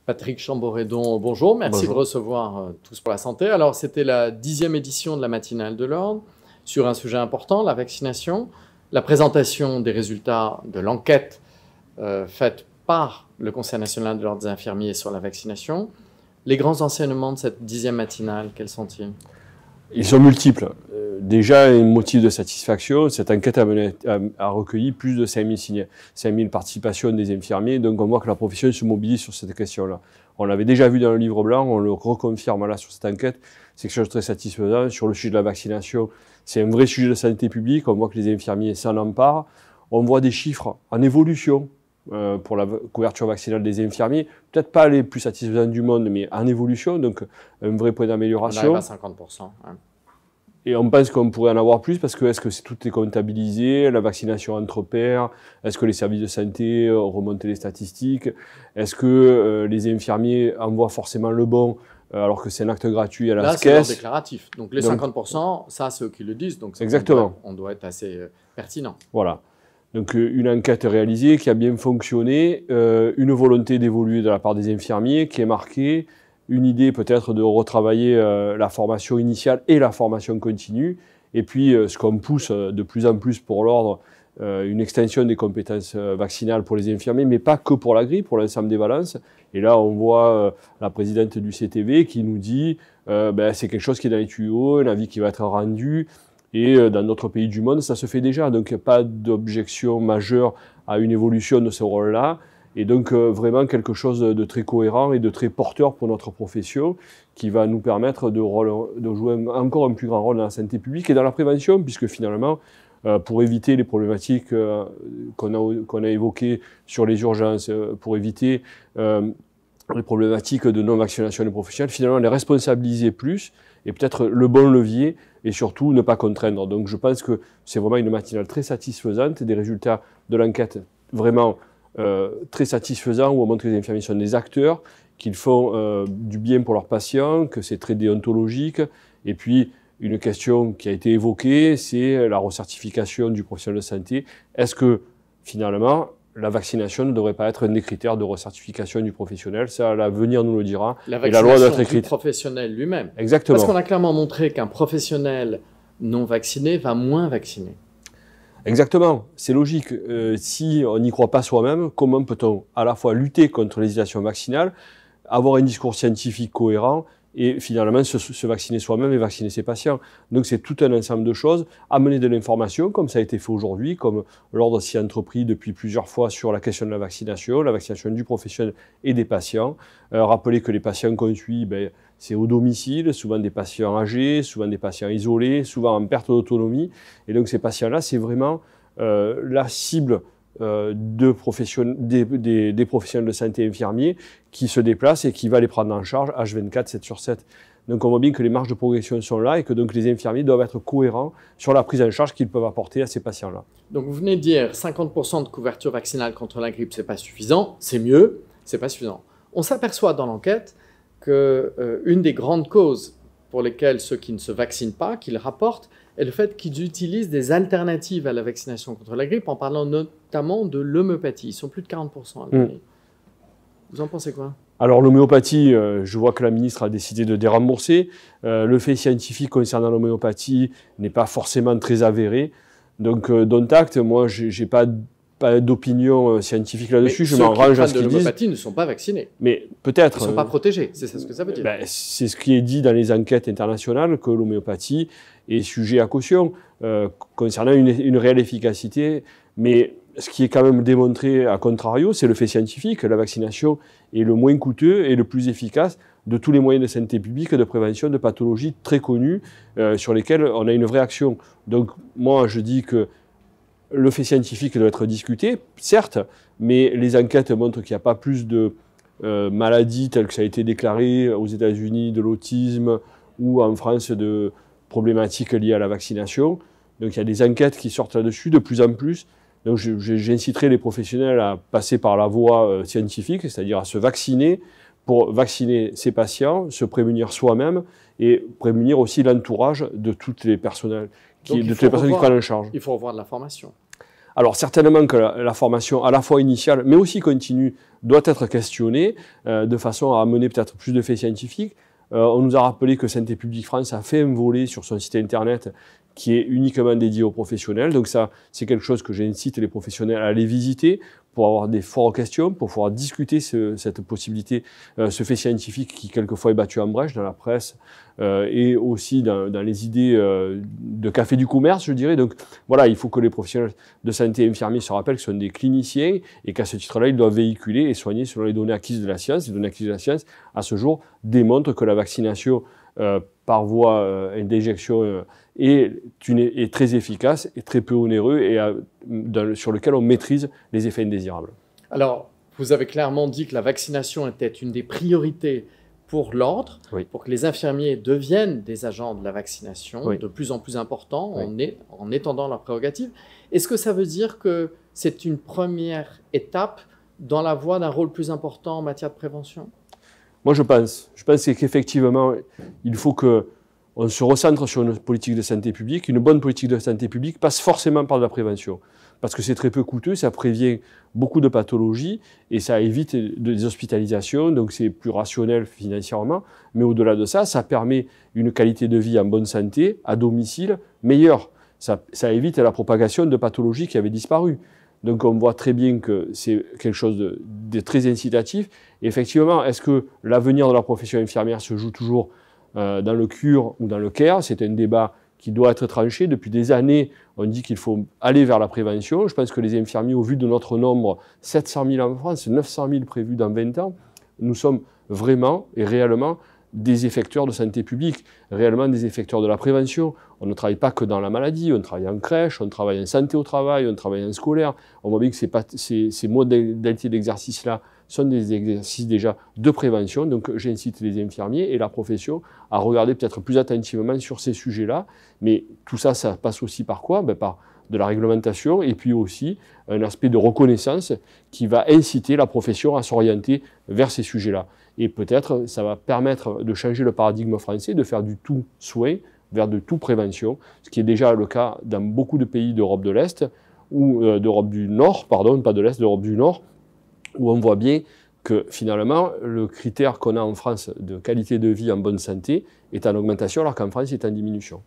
Patrick Chamboredon, bonjour, merci Bonjour. de recevoir Tous pour la santé. Alors, c'était la 10e édition de la matinale de l'Ordre sur un sujet important, la vaccination. La présentation des résultats de l'enquête faite par le Conseil national de l'Ordre des infirmiers sur la vaccination. Les grands enseignements de cette 10e matinale, quels sont-ils? Ils sont multiples. Déjà, un motif de satisfaction, cette enquête a recueilli plus de 5000 signes, 5000 participations des infirmiers, donc on voit que la profession se mobilise sur cette question-là. On l'avait déjà vu dans le livre blanc, on le reconfirme là sur cette enquête, c'est quelque chose de très satisfaisant. Sur le sujet de la vaccination, c'est un vrai sujet de santé publique, on voit que les infirmiers s'en emparent. On voit des chiffres en évolution pour la couverture vaccinale des infirmiers, peut-être pas les plus satisfaisants du monde, mais en évolution, donc un vrai point d'amélioration. On arrive à 50%. Hein. Et on pense qu'on pourrait en avoir plus parce que est-ce que tout est comptabilisé, la vaccination entre pairs, est-ce que les services de santé remontent les statistiques, est-ce que les infirmiers envoient forcément le bon alors que c'est un acte gratuit à la caisse. Là, c'est déclaratif. Donc les 50%, ça, c'est eux qui le disent. Donc exactement. On doit être assez pertinent. Voilà. Donc une enquête réalisée qui a bien fonctionné, une volonté d'évoluer de la part des infirmiers qui est marquée, une idée peut-être de retravailler la formation initiale et la formation continue, et puis ce qu'on pousse de plus en plus pour l'ordre, une extension des compétences vaccinales pour les infirmiers, mais pas que pour la grippe, pour l'ensemble des valences. Et là, on voit la présidente du CTV qui nous dit c'est quelque chose qui est dans les tuyaux, un avis qui va être rendu, et dans d'autres pays du monde, ça se fait déjà. Donc, il n'y a pas d'objection majeure à une évolution de ce rôle-là. Et donc, vraiment quelque chose de très cohérent et de très porteur pour notre profession qui va nous permettre de jouer encore un plus grand rôle dans la santé publique et dans la prévention, puisque finalement, pour éviter les problématiques qu'on a évoquées sur les urgences, pour éviter les problématiques de non-vaccination des professionnels, finalement, les responsabiliser plus et peut-être le bon levier et surtout ne pas contraindre. Donc, je pense que c'est vraiment une matinale très satisfaisante, des résultats de l'enquête vraiment très satisfaisant, où on montre que les infirmiers sont des acteurs, qu'ils font du bien pour leurs patients, que c'est très déontologique. Et puis, une question qui a été évoquée, c'est la recertification du professionnel de santé. Est-ce que, finalement, la vaccination ne devrait pas être un des critères de recertification du professionnel? Ça, l'avenir nous le dira. La vaccination du professionnel lui-même. Exactement. Parce qu'on a clairement montré qu'un professionnel non vacciné va moins vacciner. Exactement, c'est logique. Si on n'y croit pas soi-même, comment peut-on à la fois lutter contre l'hésitation vaccinale, avoir un discours scientifique cohérent et finalement se vacciner soi-même et vacciner ses patients? Donc c'est tout un ensemble de choses. Amener de l'information, comme ça a été fait aujourd'hui, comme l'Ordre s'y a entrepris depuis plusieurs fois sur la question de la vaccination du professionnel et des patients. Rappeler que les patients qu'on suit, c'est au domicile, souvent des patients âgés, souvent des patients isolés, souvent en perte d'autonomie. Et donc ces patients-là, c'est vraiment la cible des professionnels de santé infirmiers qui se déplacent et qui va les prendre en charge H24, 7 sur 7. Donc on voit bien que les marges de progression sont là et que donc les infirmiers doivent être cohérents sur la prise en charge qu'ils peuvent apporter à ces patients-là. Donc vous venez de dire 50% de couverture vaccinale contre la grippe, c'est pas suffisant, c'est mieux, c'est pas suffisant. On s'aperçoit dans l'enquête qu'une des grandes causes pour lesquelles ceux qui ne se vaccinent pas, qu'ils rapportent, est le fait qu'ils utilisent des alternatives à la vaccination contre la grippe, en parlant notamment de l'homéopathie. Ils sont plus de 40% à l'année. Vous en pensez quoi? Alors l'homéopathie, je vois que la ministre a décidé de dérembourser. Le fait scientifique concernant l'homéopathie n'est pas forcément très avéré. Donc, dont acte, moi, j'ai pas d'opinion scientifique là-dessus, je m'en range à ce qu'ils disent. Ceux qui prennent de l'homéopathie ne sont pas vaccinés. Mais peut-être. Ils ne sont pas protégés, c'est ce que ça veut dire. C'est ce qui est dit dans les enquêtes internationales, que l'homéopathie est sujet à caution concernant une réelle efficacité. Mais ce qui est quand même démontré à contrario, c'est le fait scientifique. La vaccination est le moins coûteux et le plus efficace de tous les moyens de santé publique, de prévention de pathologies très connues sur lesquelles on a une vraie action. Donc moi, je dis que le fait scientifique doit être discuté, certes, mais les enquêtes montrent qu'il n'y a pas plus de maladies telles que ça a été déclaré aux États-Unis, de l'autisme, ou en France de problématiques liées à la vaccination. Donc il y a des enquêtes qui sortent là-dessus de plus en plus. Donc j'inciterai les professionnels à passer par la voie scientifique, c'est-à-dire à se vacciner pour vacciner ses patients, se prémunir soi-même et prémunir aussi l'entourage de toutes les personnes qui prennent en charge. Il faut revoir de la formation. Alors certainement que la formation à la fois initiale, mais aussi continue, doit être questionnée de façon à amener peut-être plus de faits scientifiques. On nous a rappelé que Santé publique France a fait un volet sur son site internet qui est uniquement dédié aux professionnels. Donc ça, c'est quelque chose que j'incite les professionnels à aller visiter pour avoir des foires aux questions, pour pouvoir discuter cette possibilité, ce fait scientifique qui quelquefois est battu en brèche dans la presse et aussi dans les idées de café du commerce, je dirais. Donc voilà, il faut que les professionnels de santé et infirmiers se rappellent que ce sont des cliniciens et qu'à ce titre-là, ils doivent véhiculer et soigner selon les données acquises de la science. Les données acquises de la science, à ce jour, démontrent que la vaccination par voie d'injection est très efficace et très peu onéreux et sur lequel on maîtrise les effets indésirables. Alors, vous avez clairement dit que la vaccination était une des priorités pour l'ordre, oui. Pour que les infirmiers deviennent des agents de la vaccination, oui. de plus en plus importants, oui. en étendant leurs prérogatives. Est-ce que ça veut dire que c'est une première étape dans la voie d'un rôle plus important en matière de prévention? Moi, je pense qu'effectivement, il faut qu'on se recentre sur une politique de santé publique. Une bonne politique de santé publique passe forcément par de la prévention. Parce que c'est très peu coûteux, ça prévient beaucoup de pathologies et ça évite des hospitalisations, donc c'est plus rationnel financièrement. Mais au-delà de ça, ça permet une qualité de vie en bonne santé, à domicile, meilleure. Ça évite la propagation de pathologies qui avaient disparu. Donc on voit très bien que c'est quelque chose de très incitatif. Et effectivement, est-ce que l'avenir de la profession infirmière se joue toujours dans le cure ou dans le care? C'est un débat qui doit être tranché. Depuis des années, on dit qu'il faut aller vers la prévention. Je pense que les infirmiers, au vu de notre nombre, 700 000 en France, 900 000 prévus dans 20 ans, nous sommes vraiment et réellement des effecteurs de santé publique, réellement des effecteurs de la prévention. On ne travaille pas que dans la maladie, on travaille en crèche, on travaille en santé au travail, on travaille en scolaire. On voit bien que ces modalités d'exercice-là sont des exercices déjà de prévention. Donc j'incite les infirmiers et la profession à regarder peut-être plus attentivement sur ces sujets-là. Mais tout ça, ça passe aussi par quoi? Par de la réglementation et puis aussi un aspect de reconnaissance qui va inciter la profession à s'orienter vers ces sujets-là. Et peut-être ça va permettre de changer le paradigme français, de faire du tout soin vers de tout prévention, ce qui est déjà le cas dans beaucoup de pays d'Europe de l'Est, ou d'Europe du Nord, pardon, pas de l'Est, d'Europe du Nord, où on voit bien que finalement le critère qu'on a en France de qualité de vie en bonne santé est en augmentation alors qu'en France il est en diminution.